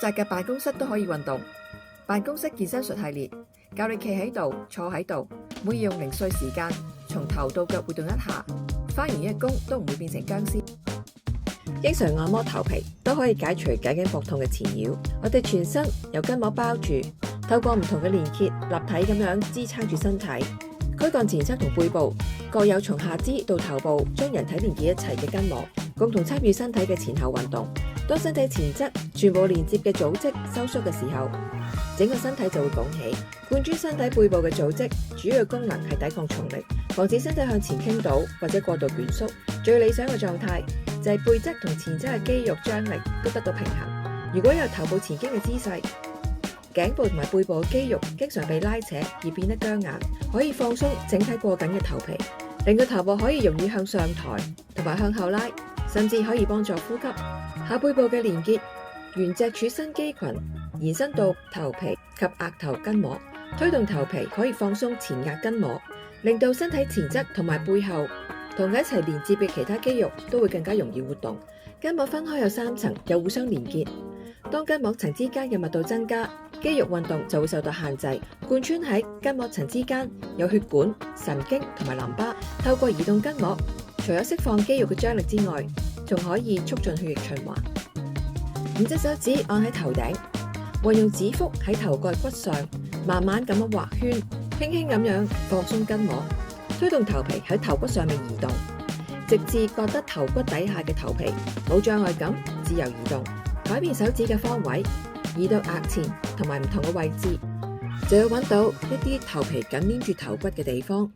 窄嘅辦公室都可以運動。辦公室健身術系列教你企喺度、坐喺度，每日用零碎時間從頭到腳活動一下，返完一日工都唔會變成僵屍。經常按摩頭皮都可以解除頸頸膊痛嘅纏繞。我哋全身由筋膜包住，透過唔同嘅連結，立體咁樣支撐住身體。軀幹前側同背部各有從下肢到頭部將人體連結一齊嘅筋膜，共同參與身體嘅前後運動。當身體前側全部連接嘅組織收縮嘅時候，整個身體就會拱起。貫穿身體背部嘅組織主要嘅功能係抵抗重力，防止身體向前傾倒或者過度捲縮。最理想嘅狀態就係背側同前側嘅肌肉張力都得到平衡。如果有頭部前傾嘅姿勢，頸部同埋背部嘅肌肉經常被拉扯而變得僵硬，可以放鬆整體過緊嘅頭皮，令個頭部可以容易向上抬同埋向後拉，甚至可以幫助呼吸。下背部嘅連結沿脊柱新肌群延伸到頭皮及額頭筋膜，推動頭皮可以放鬆前額筋膜，令到身體前側同埋背後同佢一齊連接嘅其他肌肉都會更加容易活動。筋膜分開有3層，又互相連結。當筋膜層之間嘅密度增加，肌肉運動就會受到限制。貫穿喺筋膜層之間有血管、神經同埋淋巴，透過移動筋膜，除咗釋放肌肉嘅張力之外，仲可以促進血液循環。5隻手指按喺頭頂，運用指腹喺頭蓋骨上慢慢咁樣畫圈，輕輕咁樣放鬆筋膜，推動頭皮喺頭骨上面移動，直至覺得頭骨底下嘅頭皮冇障礙感，自由移動。改變手指嘅方位，移到額前同埋唔同嘅位置，就要揾到一啲頭皮緊黏住頭骨嘅地方。